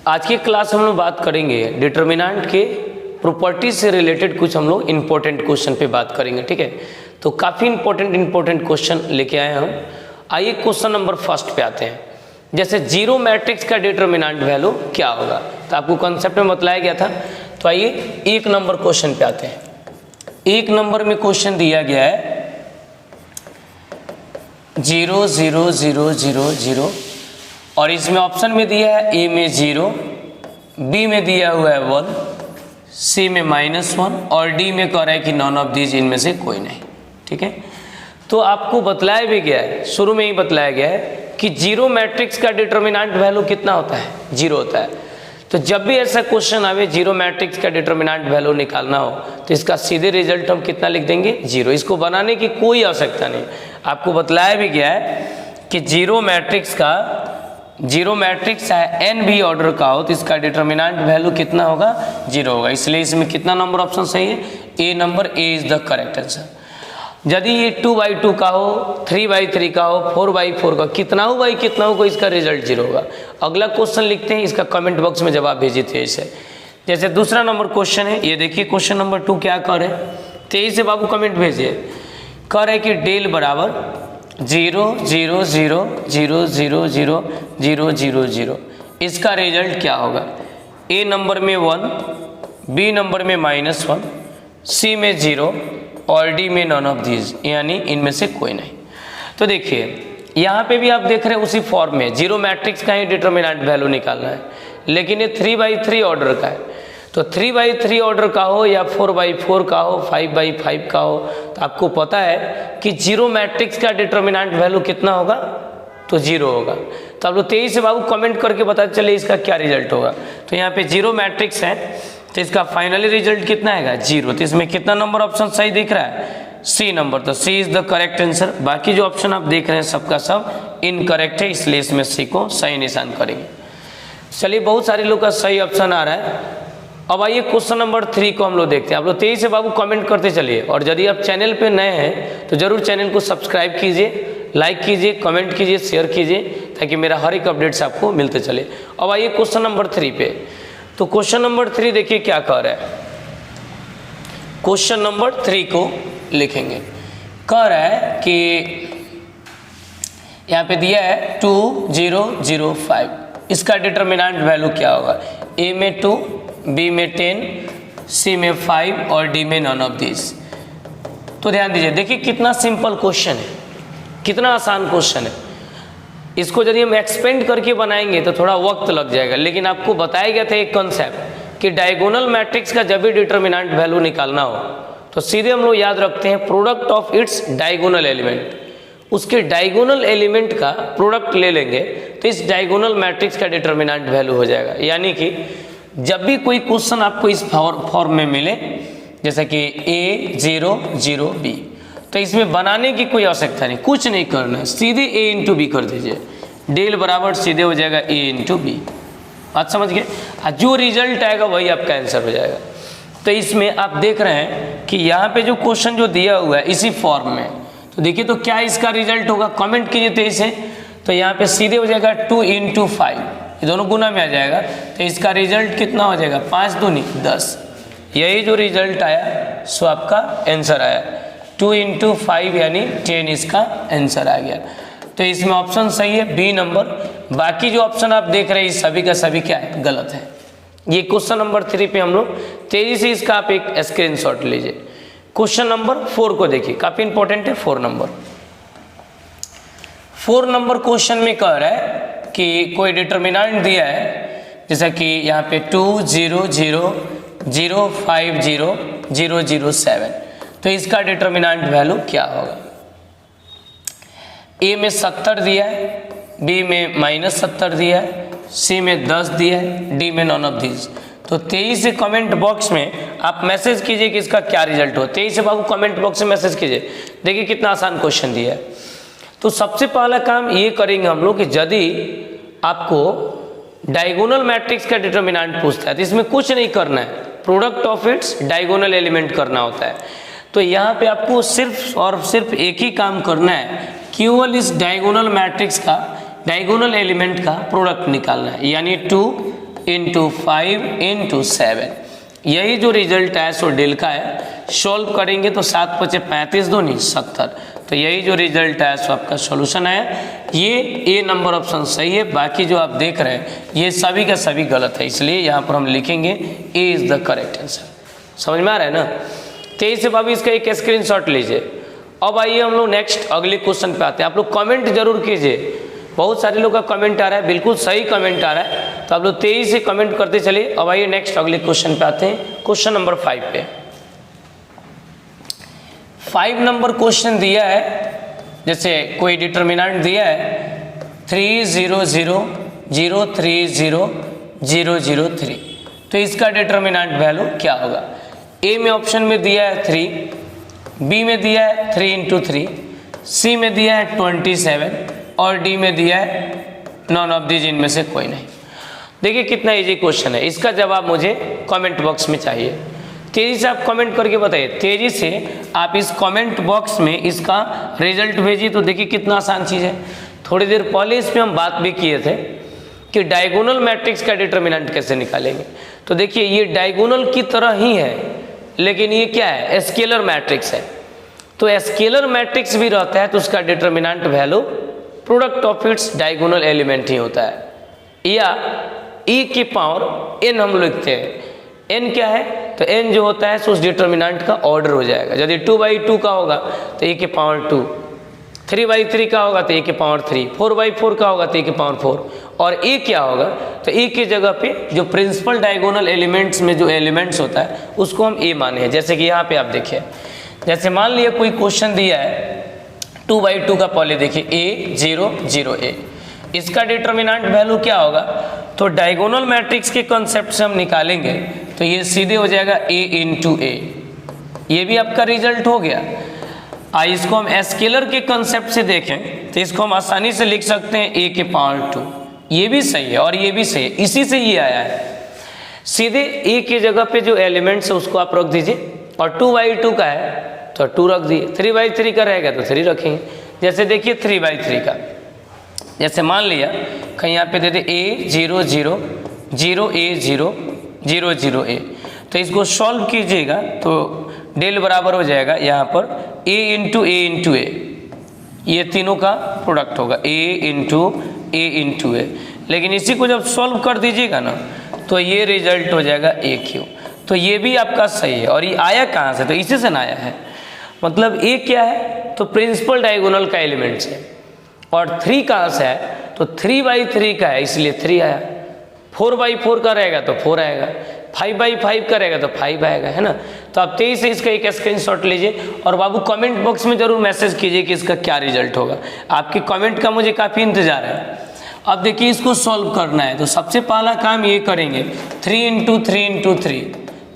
आज की क्लास में हम लोग बात करेंगे डिटर्मिनेंट के प्रॉपर्टी से रिलेटेड कुछ हम लोग इंपॉर्टेंट क्वेश्चन पे बात करेंगे, ठीक है। तो काफ़ी इंपॉर्टेंट क्वेश्चन लेके आए हम। आइए क्वेश्चन नंबर फर्स्ट पे आते हैं। जैसे जीरो मैट्रिक्स का डिटर्मिनेंट वैल्यू क्या होगा, तो आपको कंसेप्ट में बतलाया गया था। तो आइए एक नंबर क्वेश्चन पे आते हैं। एक नंबर में क्वेश्चन दिया गया है 0 0 0 0 0 और इसमें ऑप्शन में दिया है ए में 0, बी में दिया हुआ है 1, सी में -1 और डी में कह रहा है कि नॉन ऑफ दीज, इनमें से कोई नहीं, ठीक है। तो आपको बतलाया भी गया है, शुरू में ही बतलाया गया है कि जीरो मैट्रिक्स का डिटर्मिनेंट वैल्यू कितना होता है, 0 होता है। तो जब भी ऐसा क्वेश्चन आवे जीरो मैट्रिक्स का डिटर्मिनेंट वैल्यू निकालना हो तो इसका सीधे रिजल्ट हम कितना लिख देंगे, 0। इसको बनाने की कोई आवश्यकता नहीं। आपको बतलाया भी गया है कि जीरो मैट्रिक्स है एन भी ऑर्डर का हो तो इसका डिटर्मिनेंट वैल्यू कितना होगा, 0 होगा। इसलिए इसमें कितना नंबर ऑप्शन सही है, A number, A is the correct answer. यदि ये 2/2 का हो, 3/3 का हो, 4/4 का, कितना हो इसका रिजल्ट 0 होगा। अगला क्वेश्चन लिखते हैं, इसका कमेंट बॉक्स में जवाब भेजिए 23 से। जैसे दूसरा नंबर क्वेश्चन है, ये देखिए क्वेश्चन नंबर 2 क्या कर रहे हैं, 23 से बाबू कमेंट भेजिए। कर है कि डेल बराबर 0 0 0 0 0 0 0 0 0, इसका रिजल्ट क्या होगा। ए नंबर में 1, बी नंबर में -1, सी में 0 और डी में नॉन ऑफ दीज, यानी इनमें से कोई नहीं। तो देखिए यहाँ पे भी आप देख रहे हैं उसी फॉर्म में जीरो मैट्रिक्स का ही डिटर्मिनेंट वैल्यू निकालना है, लेकिन ये 3/3 ऑर्डर का है। तो 3/3 ऑर्डर का हो या 4/4 का हो, 5/5 का हो, तो आपको पता है कि जीरो मैट्रिक्स का डिटर्मिनेंट वैल्यू कितना होगा, तो 0 होगा। तो आप लोग 23 से बाबू कमेंट करके बता चले इसका क्या रिजल्ट होगा। तो यहाँ पे जीरो मैट्रिक्स है तो इसका फाइनली रिजल्ट कितना आएगा, 0। तो इसमें कितना नंबर ऑप्शन सही दिख रहा है, सी नंबर। तो सी इज द करेक्ट आंसर। बाकी जो ऑप्शन आप देख रहे हैं सबका सब इनकरेक्ट है, इसलिए इसमें सी को सही निशान करेंगे। चलिए बहुत सारे लोग का सही ऑप्शन आ रहा है। अब आइए क्वेश्चन नंबर 3 को हम लोग देखते हैं। आप लोग 23 से बाबू कमेंट करते चलिए, और यदि आप चैनल पे नए हैं तो जरूर चैनल को सब्सक्राइब कीजिए, लाइक कीजिए, कमेंट कीजिए, शेयर कीजिए, ताकि मेरा हर एक अपडेट्स आपको मिलते चले। अब आइए क्वेश्चन नंबर 3 पे। तो क्वेश्चन नंबर 3 देखिए क्या कह रहा है। क्वेश्चन नंबर 3 को लिखेंगे। कह रहा है कि यहाँ पे दिया है 2 0 0 5, इसका डिटर्मिनेंट वैल्यू क्या होगा। ए में 2, बी में 10, सी में 5 और डी में नॉन ऑफ दिस। तो ध्यान दीजिए, देखिए कितना सिंपल क्वेश्चन है, कितना आसान क्वेश्चन है। इसको यदि हम एक्सपेंड करके बनाएंगे तो थोड़ा वक्त लग जाएगा, लेकिन आपको बताया गया था एक कॉन्सेप्ट कि डायगोनल मैट्रिक्स का जब भी डिटर्मिनेंट वैल्यू निकालना हो तो सीधे हम लोग याद रखते हैं product of its diagonal element. उसके डायगोनल एलिमेंट का प्रोडक्ट ले लेंगे तो इस डायगोनल मैट्रिक्स का डिटर्मिनेंट वैल्यू हो जाएगा। यानी कि जब भी कोई क्वेश्चन आपको इस फॉर्म में मिले, जैसे कि A 0 0 B, तो इसमें बनाने की कोई आवश्यकता नहीं, कुछ नहीं करना है, सीधे A इंटू बी कर दीजिए। डेल बराबर सीधे हो जाएगा A इंटू बी। बात समझ गए। जो रिजल्ट आएगा वही आपका आंसर हो जाएगा। तो इसमें आप देख रहे हैं कि यहाँ पे जो क्वेश्चन जो दिया हुआ है इसी फॉर्म में, तो देखिए तो क्या इसका रिजल्ट होगा, कमेंट कीजिए 23 से। तो यहाँ पे सीधे हो जाएगा 2 × 5, ये दोनों गुना में आ जाएगा। तो इसका रिजल्ट कितना हो जाएगा, 5 दूनी 10। यही जो रिजल्ट आया सो आपका आंसर आया, 2 × 5 यानी 10 इसका आंसर आ गया। तो इसमें ऑप्शन सही है बी नंबर। बाकी जो ऑप्शन आप देख रहे हैं सभी का सभी क्या है, गलत है। ये क्वेश्चन नंबर 3 पे हम लोग तेजी से इसका आप एक स्क्रीनशॉट लीजिए। क्वेश्चन नंबर 4 को देखिए, काफी इंपॉर्टेंट है। 4 नंबर क्वेश्चन में कह रहा है कि कोई डिटर्मिनेंट दिया है, जैसा कि यहाँ पे 2 0 0 0 5 0 0 0 7, तो इसका डिटर्मिनेंट वैल्यू क्या होगा। ए में 70 दिया है, बी में -70 दिया है, सी में 10 दिया है, डी में नॉन ऑफ दीज। तो 23 से कमेंट बॉक्स में आप मैसेज कीजिए कि इसका क्या रिजल्ट हो। 23 से बाबू कमेंट बॉक्स में मैसेज कीजिए। देखिए कितना आसान क्वेश्चन दिया है। तो सबसे पहला काम ये करेंगे हम लोग कि यदि आपको डायगोनल मैट्रिक्स का डिटर्मिनेंट पूछता है तो इसमें कुछ नहीं करना है, product of its diagonal element करना होता है। तो यहाँ पे आपको सिर्फ और सिर्फ एक ही काम करना है, केवल इस डायगोनल मैट्रिक्स का डायगोनल एलिमेंट का प्रोडक्ट निकालना है। यानी 2 इंटू 5 इंटू 7। यही जो रिजल्ट है सो डेल का है। सॉल्व करेंगे तो 7 पचे 35 दो नहीं 70। तो यही जो रिजल्ट है सो आपका सॉल्यूशन है। ये ए नंबर ऑप्शन सही है, बाकी जो आप देख रहे हैं ये सभी का सभी गलत है, इसलिए यहाँ पर हम लिखेंगे A is the correct answer. समझ में आ रहा है ना। 23 से भाभी इसका एक स्क्रीनशॉट लीजिए। अब आइए हम लोग नेक्स्ट अगले क्वेश्चन पे आते हैं। आप लोग कमेंट जरूर कीजिए, बहुत सारे लोग का कमेंट आ रहा है, बिल्कुल सही कमेंट आ रहा है, तो आप लोग तेजी से कमेंट करते चलिए। अब आइए नेक्स्ट अगले क्वेश्चन पे आते हैं, क्वेश्चन नंबर 5 पे। 5 नंबर क्वेश्चन दिया है, जैसे कोई डिटर्मिनेंट दिया है 3 0 0 0 3 0 0 0 3, तो इसका डिटर्मिनेंट वैल्यू क्या होगा। ए में ऑप्शन में दिया है 3, बी में दिया है 3 इंटू 3, सी में दिया है 27 और डी में दिया है नॉन ऑफ दीज, इनमें से कोई नहीं। देखिए कितना इजी क्वेश्चन है, इसका जवाब मुझे कमेंट बॉक्स में चाहिए। तेजी से आप कमेंट करके बताइए, तेजी से आप इस कमेंट बॉक्स में इसका रिजल्ट भेजिए। तो देखिए कितना आसान चीज़ है। थोड़ी देर पहले इस पर हम बात भी किए थे कि डायगोनल मैट्रिक्स का डिटर्मिनेंट कैसे निकालेंगे। तो देखिए ये डायगोनल की तरह ही है, लेकिन ये क्या है, स्केलर मैट्रिक्स है। तो स्केलर मैट्रिक्स भी रहता है तो उसका determinant value product of its diagonal element ही होता है। या e की पावर n हम लिखते हैं। n क्या है, तो n जो होता है तो उस डिटर्मिनेंट का ऑर्डर हो जाएगा। यदि 2/2 का होगा तो e की पावर 2, 3/3 का होगा तो e की पावर 3, 4/4 का होगा तो e की पावर 4, और e क्या होगा तो e की जगह पे जो प्रिंसिपल डायगोनल एलिमेंट्स में जो एलिमेंट्स होता है उसको हम a माने हैं। जैसे कि यहाँ पे आप देखिए, जैसे मान लिया कोई क्वेश्चन दिया है 2/2 का, पहले देखिए a 0 0 a, इसका डिटर्मिनेंट वैल्यू क्या होगा। तो डायगोनल मैट्रिक्स के कॉन्सेप्ट से हम निकालेंगे तो ये सीधे हो जाएगा a इंटू a, ये भी आपका रिजल्ट हो गया। इसको हम स्केलर के कॉन्सेप्ट से देखें तो इसको हम आसानी से लिख सकते हैं a के पावर 2, ये भी सही है और ये भी सही है, इसी से ये आया है। सीधे a की जगह पे जो एलिमेंट्स है उसको आप रख दीजिए, और 2/2 का है तो 2 रख दिए, 3/3 का रहेगा तो 3 रखेंगे। जैसे देखिए 3/3 का, जैसे मान लिया कहीं यहाँ पे दे दे a 0 0 0 a 0 0 0 a, तो इसको सॉल्व कीजिएगा तो डेल बराबर हो जाएगा यहाँ पर a इंटू a, ये तीनों का प्रोडक्ट होगा a इंटू a। लेकिन इसी को जब सॉल्व कर दीजिएगा ना तो ये रिजल्ट हो जाएगा AQ। तो ये भी आपका सही है। और ये आया कहाँ से, तो इसी से ना आया है। मतलब a क्या है, तो प्रिंसिपल डायगोनल का एलिमेंट्स है। और 3 कहाँ से है, तो 3/3 का है इसलिए 3 आया। 4/4 का रहेगा तो 4 आएगा, 5/5 का रहेगा तो 5 आएगा, है ना। तो आप तेजी से इसका एक स्क्रीनशॉट लीजिए और बाबू कमेंट बॉक्स में जरूर मैसेज कीजिए कि इसका क्या रिजल्ट होगा। आपके कमेंट का मुझे काफ़ी इंतजार है। अब देखिए इसको सॉल्व करना है तो सबसे पहला काम ये करेंगे 3 इंटू 3 इंटू 3,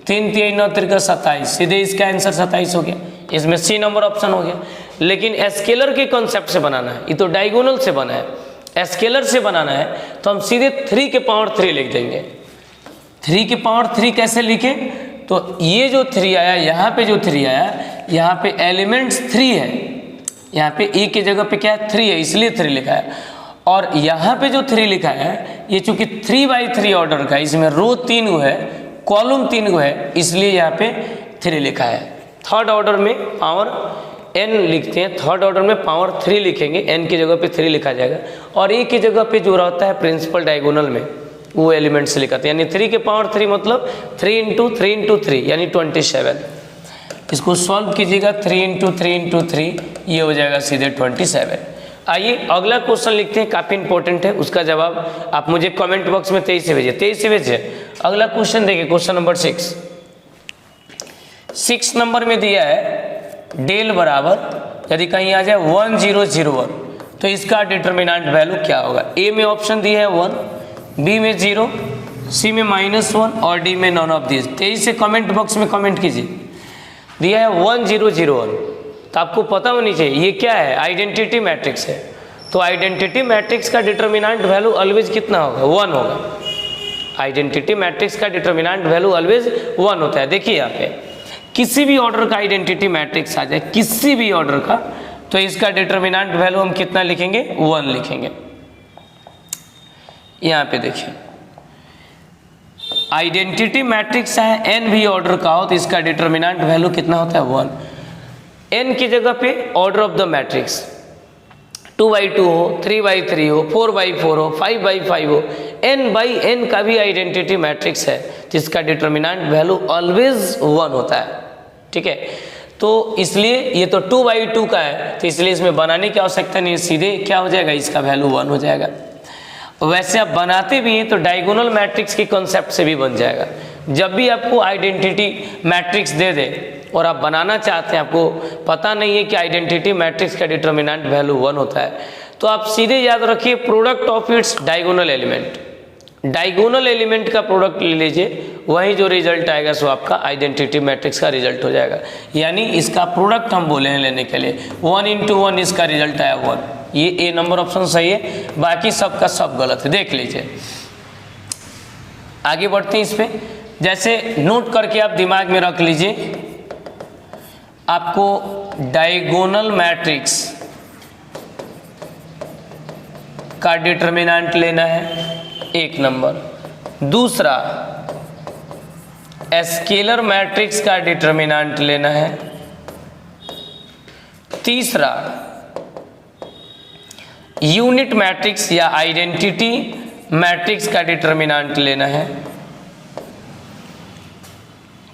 3 3 9 3 27, सीधे इसका आंसर 27 हो गया। इसमें सी नंबर ऑप्शन हो गया। लेकिन स्केलर के कॉन्सेप्ट से बनाना है, ये तो डायगोनल से बना है, स्केलर से बनाना है तो हम सीधे 3 के पावर 3 लिख देंगे। 3 के पावर 3 कैसे लिखें, तो ये जो 3 आया, यहाँ पे जो 3 आया, यहाँ पे एलिमेंट्स 3 है, यहाँ पे e की जगह पे क्या है 3 है इसलिए 3 लिखा है। और यहाँ पे जो 3 लिखा है ये चूंकि 3/3 ऑर्डर का, इसमें रो 3 गो है, कॉलम 3 गो है, इसलिए यहाँ पे 3 लिखा है। थर्ड ऑर्डर में पावर n लिखते हैं, थर्ड ऑर्डर में पावर 3 लिखेंगे, n की जगह पे 3 लिखा जाएगा। और a की जगह पे जो रहता है प्रिंसिपल डायगोनल में वो एलिमेंट से लिखाते हैं, यानी 3 के पावर 3 मतलब 3 इंटू 3 इंटू 3 यानी 27। इसको सॉल्व कीजिएगा 3 इंटू 3 इंटू 3, ये हो जाएगा सीधे 27। आइए अगला क्वेश्चन लिखते हैं, काफ़ी इंपॉर्टेंट है, उसका जवाब आप मुझे कमेंट बॉक्स में 23 से भेजिए, 23 से भेजिए। अगला क्वेश्चन देखिए, क्वेश्चन नंबर 6 नंबर में दिया है डेल बराबर यदि कहीं आ जाए 1 0 0 1, तो इसका डिटर्मिनेंट वैल्यू क्या होगा। ए में ऑप्शन दिया है 1, बी में 0, सी में -1 और डी में नॉन ऑफ दिस। तेजी से कमेंट बॉक्स में कमेंट कीजिए। दिया है 1 0 0 1, तो आपको पता होनी चाहिए ये क्या है, आइडेंटिटी मैट्रिक्स है। तो आइडेंटिटी मैट्रिक्स का डिटर्मिनेंट वैल्यू ऑलवेज कितना होगा, 1 होगा। आइडेंटिटी मैट्रिक्स का डिटर्मिनेंट वैल्यू ऑलवेज 1 होता है। देखिए यहाँ पे किसी भी ऑर्डर का आइडेंटिटी मैट्रिक्स आ जाए, किसी भी ऑर्डर का, तो इसका डिटर्मिनेंट वैल्यू हम कितना लिखेंगे, 1 लिखेंगे। यहाँ पे देखिए आइडेंटिटी मैट्रिक्स है एन भी ऑर्डर का हो तो इसका डिटर्मिनेंट वैल्यू कितना होता है 1। एन की जगह पे order of the matrix 2x2 हो, 3x3 हो, 4x4 हो, 5x5 हो, n/n का भी आइडेंटिटी मैट्रिक्स है जिसका डिटर्मिनेंट वैल्यू ऑलवेज 1 होता है। ठीक है, तो इसलिए ये तो 2x2 का है तो इसलिए इसमें बनाने की आवश्यकता नहीं है, सीधे क्या हो जाएगा, इसका वैल्यू 1 हो जाएगा। वैसे आप बनाते भी हैं तो डायगोनल मैट्रिक्स के कॉन्सेप्ट से भी बन जाएगा। जब भी आपको आइडेंटिटी मैट्रिक्स दे दे और आप बनाना चाहते हैं, आपको पता नहीं है कि आइडेंटिटी मैट्रिक्स का डिटर्मिनेंट वैल्यू 1 होता है, तो आप सीधे याद रखिए product of its diagonal element. Diagonal element का प्रोडक्ट ले लीजिए, वही जो रिजल्ट आएगा सो आपका आइडेंटिटी मैट्रिक्स का रिजल्ट हो जाएगा। यानी इसका प्रोडक्ट हम बोले हैं लेने के लिए, 1 × 1 इसका रिजल्ट आया 1। ये ए नंबर ऑप्शन सही है, बाकी सब का सब गलत है, देख लीजिए। आगे बढ़ते हैं इस पे, जैसे नोट करके आप दिमाग में रख लीजिए, आपको डायगोनल मैट्रिक्स का डिटर्मिनेंट लेना है 1 नंबर। दूसरा स्केलर मैट्रिक्स का डिटर्मिनेंट लेना है। तीसरा यूनिट मैट्रिक्स या आइडेंटिटी मैट्रिक्स का डिटर्मिनेंट लेना है।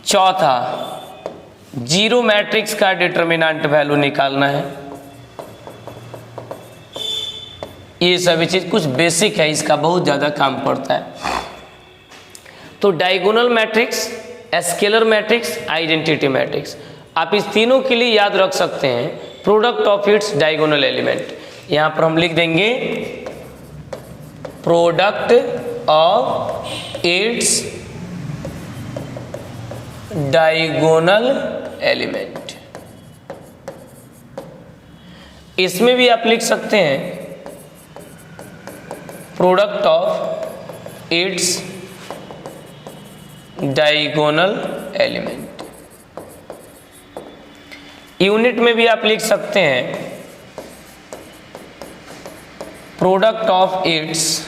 चौथा जीरो मैट्रिक्स का डिटर्मिनेंट वैल्यू निकालना है। ये सभी चीज कुछ बेसिक है, इसका बहुत ज़्यादा काम पड़ता है। तो diagonal matrix, scalar matrix, identity matrix, आप इस तीनों के लिए याद रख सकते हैं product of its diagonal element. यहाँ पर हम लिख देंगे product of its diagonal element. इसमें भी आप लिख सकते हैं product of its diagonal element. Unit में भी आप लिख सकते हैं product of its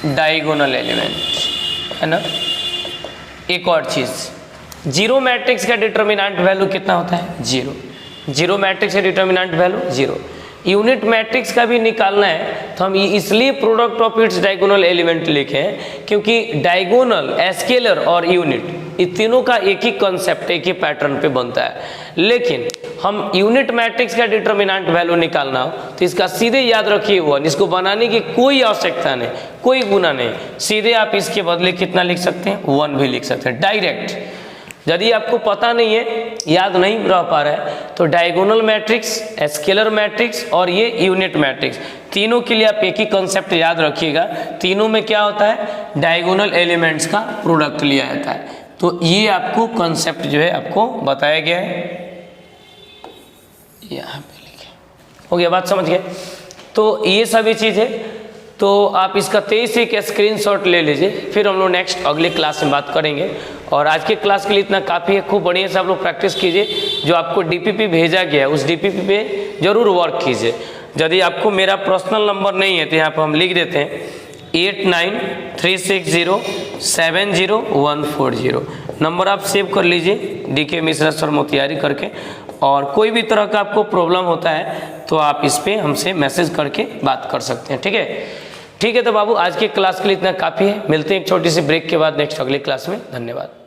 diagonal element, है ना। एक और चीज, जीरो मैट्रिक्स का डिटर्मिनेंट वैल्यू कितना होता है 0। जीरो मैट्रिक्स का डिटर्मिनेंट वैल्यू 0। यूनिट मैट्रिक्स का भी निकालना है तो हम इसलिए product of its diagonal element लिखे हैं क्योंकि डायगोनल, स्केलर और यूनिट ये तीनों का एक ही कॉन्सेप्ट, एक ही पैटर्न पे बनता है। लेकिन हम यूनिट मैट्रिक्स का डिटर्मिनेंट वैल्यू निकालना हो तो इसका सीधे याद रखिए 1। इसको बनाने की कोई आवश्यकता नहीं, कोई गुना नहीं, सीधे आप इसके बदले कितना लिख सकते हैं 1 भी लिख सकते हैं डायरेक्ट। यदि आपको पता नहीं है, याद नहीं रह पा रहा है, तो डायगोनल मैट्रिक्स, स्केलर मैट्रिक्स और ये यूनिट मैट्रिक्स, तीनों के लिए आप एक ही कॉन्सेप्ट याद रखिएगा। तीनों में क्या होता है, डायगोनल एलिमेंट्स का प्रोडक्ट लिया जाता है। तो ये आपको कॉन्सेप्ट जो है आपको बताया गया है, यहाँ पे लिखे हो गया, बात समझ गए। तो ये सभी चीज़ है, तो आप इसका 23 एक स्क्रीनशॉट ले लीजिए, फिर हम लोग नेक्स्ट अगले क्लास में बात करेंगे। और आज के क्लास के लिए इतना काफ़ी है, खूब बढ़िया से आप लोग प्रैक्टिस कीजिए। जो आपको डीपीपी भेजा गया है उस डीपीपी पे जरूर वर्क कीजिए। यदि आपको मेरा पर्सनल नंबर नहीं है तो यहाँ पर हम लिख देते हैं 8936070140 नंबर आप सेव कर लीजिए, DK मिश्रा सर मोतिहारी करके। और कोई भी तरह का आपको प्रॉब्लम होता है तो आप इस पर हमसे मैसेज करके बात कर सकते हैं, ठीक है। ठीक है, तो बाबू आज के क्लास के लिए इतना काफ़ी है। मिलते हैं एक छोटी सी ब्रेक के बाद नेक्स्ट अगले क्लास में। धन्यवाद।